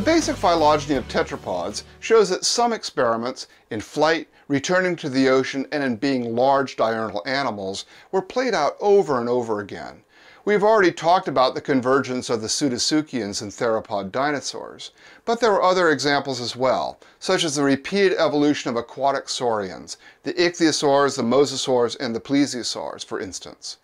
basic phylogeny of tetrapods shows that some experiments in flight, returning to the ocean, and in being large diurnal animals were played out over and over again. We've already talked about the convergence of the Pseudotsuchians and theropod dinosaurs, but there are other examples as well, such as the repeated evolution of aquatic saurians, the Ichthyosaurs, the Mosasaurs, and the Plesiosaurs, for instance.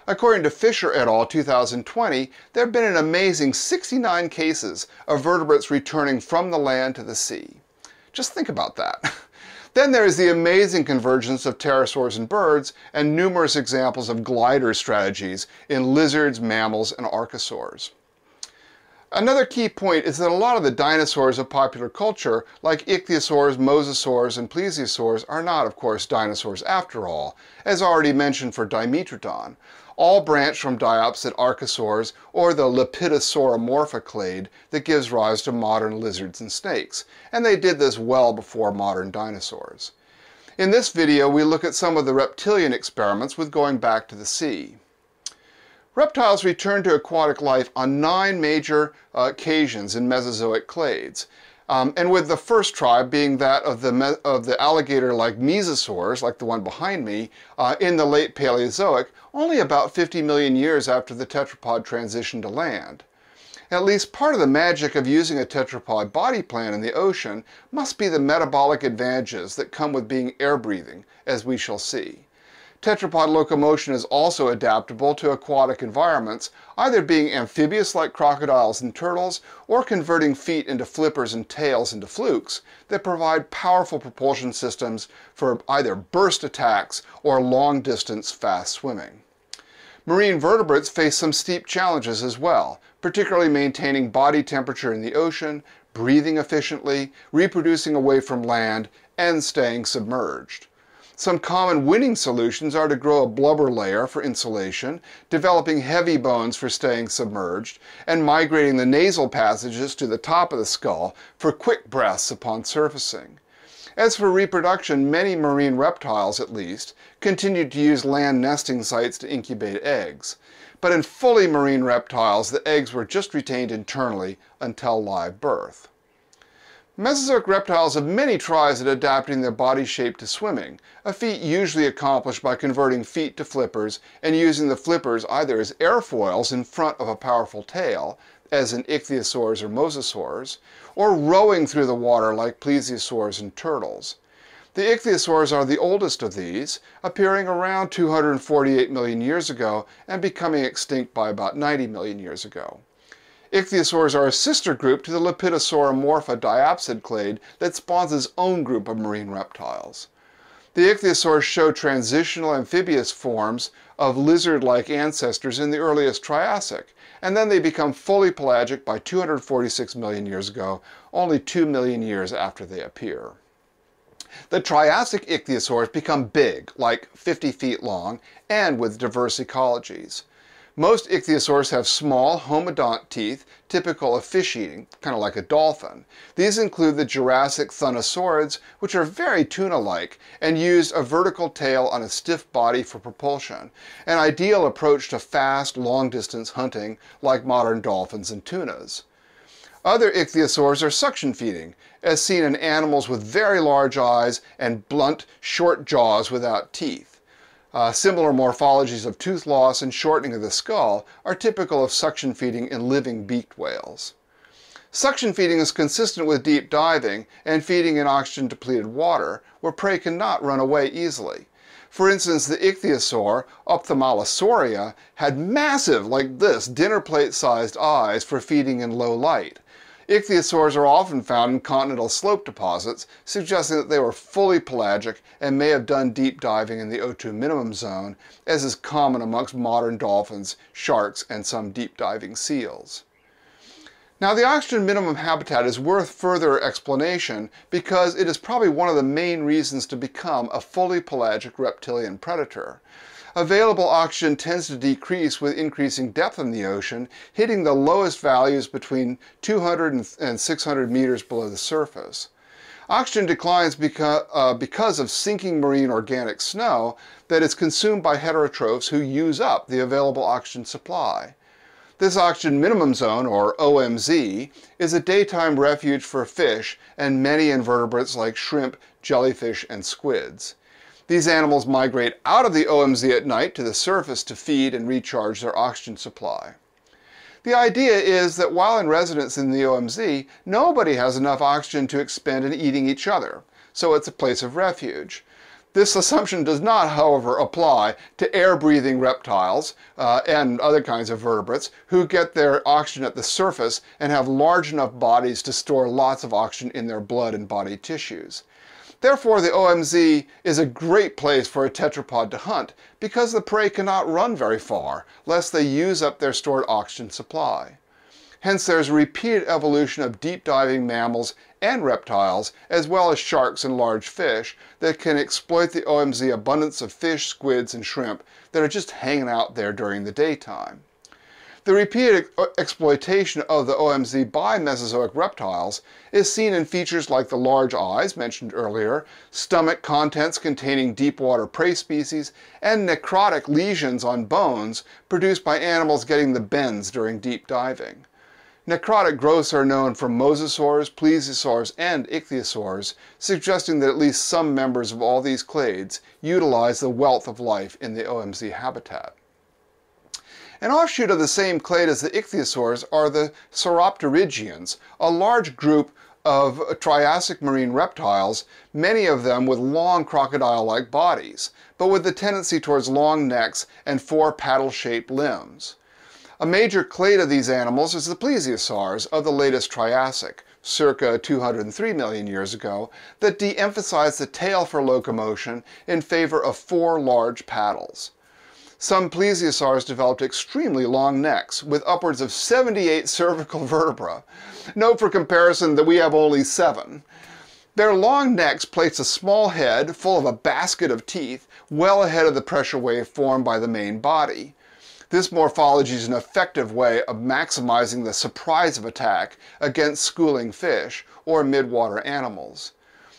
According to Fisher et al. 2020, there have been an amazing 69 cases of vertebrates returning from the land to the sea. Just think about that. Then there is the amazing convergence of pterosaurs and birds, and numerous examples of glider strategies in lizards, mammals, and archosaurs. Another key point is that a lot of the dinosaurs of popular culture, like Ichthyosaurs, Mosasaurs, and Plesiosaurs, are not, of course, dinosaurs after all, as already mentioned for Dimetrodon. All branch from diopsid archosaurs, or the Lepidosauramorpha clade that gives rise to modern lizards and snakes, and they did this well before modern dinosaurs. In this video, we look at some of the reptilian experiments with going back to the sea. Reptiles returned to aquatic life on 9 major occasions in Mesozoic clades, and with the first tribe being that of the alligator-like Mesosaurs, like the one behind me, in the late Paleozoic, only about 50 million years after the tetrapod transitioned to land. At least part of the magic of using a tetrapod body plan in the ocean must be the metabolic advantages that come with being air-breathing, as we shall see. Tetrapod locomotion is also adaptable to aquatic environments, either being amphibious like crocodiles and turtles, or converting feet into flippers and tails into flukes that provide powerful propulsion systems for either burst attacks or long-distance fast swimming. Marine vertebrates face some steep challenges as well, particularly maintaining body temperature in the ocean, breathing efficiently, reproducing away from land, and staying submerged. Some common winning solutions are to grow a blubber layer for insulation, developing heavy bones for staying submerged, and migrating the nasal passages to the top of the skull for quick breaths upon surfacing. As for reproduction, many marine reptiles, at least, continued to use land nesting sites to incubate eggs. But in fully marine reptiles, the eggs were just retained internally until live birth. Mesozoic reptiles have many tries at adapting their body shape to swimming, a feat usually accomplished by converting feet to flippers and using the flippers either as airfoils in front of a powerful tail, as in Ichthyosaurs or Mosasaurs, or rowing through the water like Plesiosaurs and turtles. The Ichthyosaurs are the oldest of these, appearing around 248 million years ago and becoming extinct by about 90 million years ago. Ichthyosaurs are a sister group to the Lepidosauramorpha diopsid clade that spawns its own group of marine reptiles. The Ichthyosaurs show transitional amphibious forms of lizard-like ancestors in the earliest Triassic, and then they become fully pelagic by 246 million years ago, only 2 million years after they appear. The Triassic Ichthyosaurs become big, like 50 feet long, and with diverse ecologies. Most ichthyosaurs have small homodont teeth, typical of fish eating, kind of like a dolphin. These include the Jurassic Thunosaurids, which are very tuna-like and used a vertical tail on a stiff body for propulsion, an ideal approach to fast, long-distance hunting like modern dolphins and tunas. Other ichthyosaurs are suction-feeding, as seen in animals with very large eyes and blunt, short jaws without teeth. Similar morphologies of tooth loss and shortening of the skull are typical of suction feeding in living beaked whales. Suction feeding is consistent with deep diving and feeding in oxygen-depleted water, where prey cannot run away easily. For instance, the ichthyosaur, Ophthalmosauria, had massive, like this, dinner plate-sized eyes for feeding in low light. Ichthyosaurs are often found in continental slope deposits, suggesting that they were fully pelagic and may have done deep diving in the O2 minimum zone, as is common amongst modern dolphins, sharks, and some deep diving seals. Now, the oxygen minimum habitat is worth further explanation because it is probably one of the main reasons to become a fully pelagic reptilian predator. Available oxygen tends to decrease with increasing depth in the ocean, hitting the lowest values between 200 and 600 meters below the surface. Oxygen declines because of sinking marine organic snow that is consumed by heterotrophs who use up the available oxygen supply. This oxygen minimum zone, or OMZ, is a daytime refuge for fish and many invertebrates like shrimp, jellyfish, and squids. These animals migrate out of the OMZ at night to the surface to feed and recharge their oxygen supply. The idea is that while in residence in the OMZ, nobody has enough oxygen to expend in eating each other, so it's a place of refuge. This assumption does not, however, apply to air-breathing reptiles and other kinds of vertebrates who get their oxygen at the surface and have large enough bodies to store lots of oxygen in their blood and body tissues. Therefore, the OMZ is a great place for a tetrapod to hunt because the prey cannot run very far, lest they use up their stored oxygen supply. Hence, there's a repeated evolution of deep-diving mammals and reptiles, as well as sharks and large fish, that can exploit the OMZ abundance of fish, squids, and shrimp that are just hanging out there during the daytime. The repeated exploitation of the OMZ by Mesozoic reptiles is seen in features like the large eyes mentioned earlier, stomach contents containing deep water prey species, and necrotic lesions on bones produced by animals getting the bends during deep diving. Necrotic growths are known from Mosasaurs, Plesiosaurs, and Ichthyosaurs, suggesting that at least some members of all these clades utilize the wealth of life in the OMZ habitat. An offshoot of the same clade as the Ichthyosaurs are the Soropterygians, a large group of Triassic marine reptiles, many of them with long crocodile-like bodies, but with the tendency towards long necks and four paddle-shaped limbs. A major clade of these animals is the Plesiosaurs of the latest Triassic, circa 203 million years ago, that de-emphasized the tail for locomotion in favor of four large paddles. Some Plesiosaurs developed extremely long necks, with upwards of 78 cervical vertebrae. Note for comparison that we have only 7. Their long necks place a small head full of a basket of teeth well ahead of the pressure wave formed by the main body. This morphology is an effective way of maximizing the surprise of attack against schooling fish or midwater animals.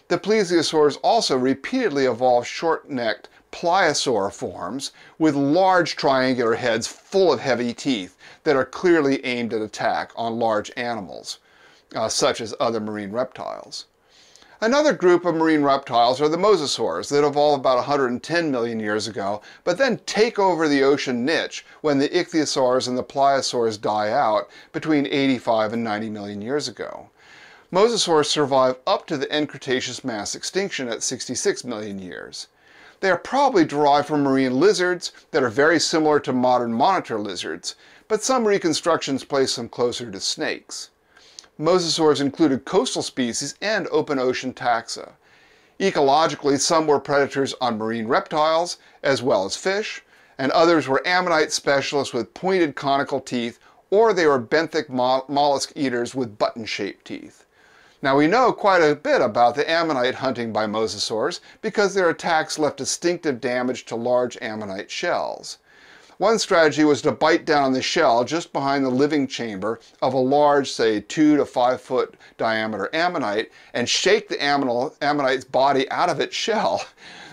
The Plesiosaurs also repeatedly evolved short-necked pliosaur forms with large triangular heads full of heavy teeth that are clearly aimed at attack on large animals, such as other marine reptiles. Another group of marine reptiles are the Mosasaurs that evolved about 110 million years ago, but then take over the ocean niche when the Ichthyosaurs and the Pliosaurs die out between 85 and 90 million years ago. Mosasaurs survive up to the end Cretaceous mass extinction at 66 million years. They are probably derived from marine lizards that are very similar to modern monitor lizards, but some reconstructions place them closer to snakes. Mosasaurs included coastal species and open ocean taxa. Ecologically, some were predators on marine reptiles as well as fish, and others were ammonite specialists with pointed conical teeth, or they were benthic mollusk eaters with button-shaped teeth. Now we know quite a bit about the ammonite hunting by mosasaurs because their attacks left distinctive damage to large ammonite shells. One strategy was to bite down on the shell just behind the living chamber of a large, say 2 to 5 foot diameter ammonite and shake the ammonite's body out of its shell.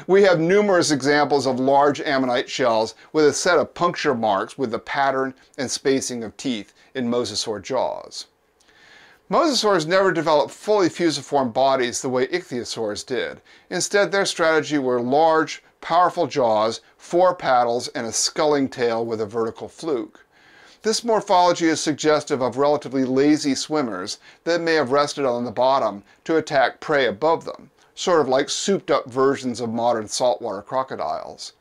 We have numerous examples of large ammonite shells with a set of puncture marks with the pattern and spacing of teeth in mosasaur jaws. Mosasaurs never developed fully fusiform bodies the way Ichthyosaurs did. Instead, their strategy were large, powerful jaws, 4 paddles, and a sculling tail with a vertical fluke. This morphology is suggestive of relatively lazy swimmers that may have rested on the bottom to attack prey above them, sort of like souped-up versions of modern saltwater crocodiles.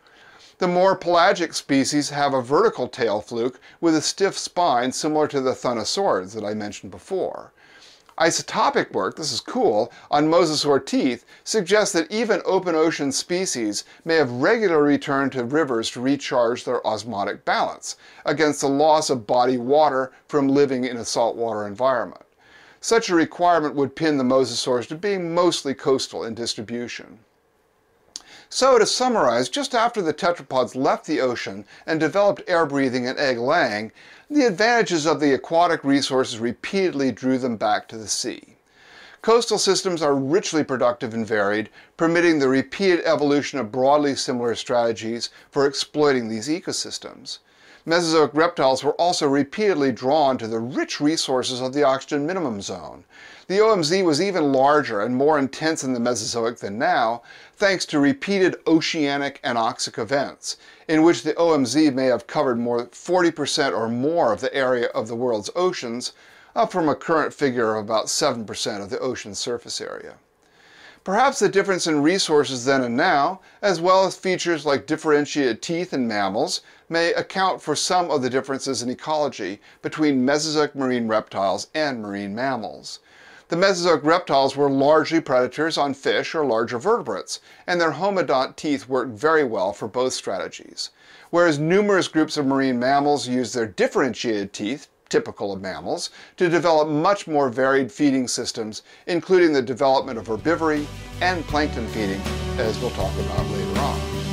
The more pelagic species have a vertical tail fluke with a stiff spine similar to the Thunosaurids that I mentioned before. Isotopic work, this is cool, on mosasaur teeth suggests that even open ocean species may have regularly returned to rivers to recharge their osmotic balance against the loss of body water from living in a saltwater environment. Such a requirement would pin the mosasaurs to being mostly coastal in distribution. So to summarize, just after the tetrapods left the ocean and developed air-breathing and egg-laying, the advantages of the aquatic resources repeatedly drew them back to the sea. Coastal systems are richly productive and varied, permitting the repeated evolution of broadly similar strategies for exploiting these ecosystems. Mesozoic reptiles were also repeatedly drawn to the rich resources of the oxygen minimum zone. The OMZ was even larger and more intense in the Mesozoic than now, thanks to repeated oceanic anoxic events, in which the OMZ may have covered more than 40% or more of the area of the world's oceans, up from a current figure of about 7% of the ocean's surface area. Perhaps the difference in resources then and now, as well as features like differentiated teeth in mammals, may account for some of the differences in ecology between Mesozoic marine reptiles and marine mammals. The Mesozoic reptiles were largely predators on fish or larger vertebrates, and their homodont teeth worked very well for both strategies. Whereas numerous groups of marine mammals used their differentiated teeth, typical of mammals, to develop much more varied feeding systems, including the development of herbivory and plankton feeding, as we'll talk about later on.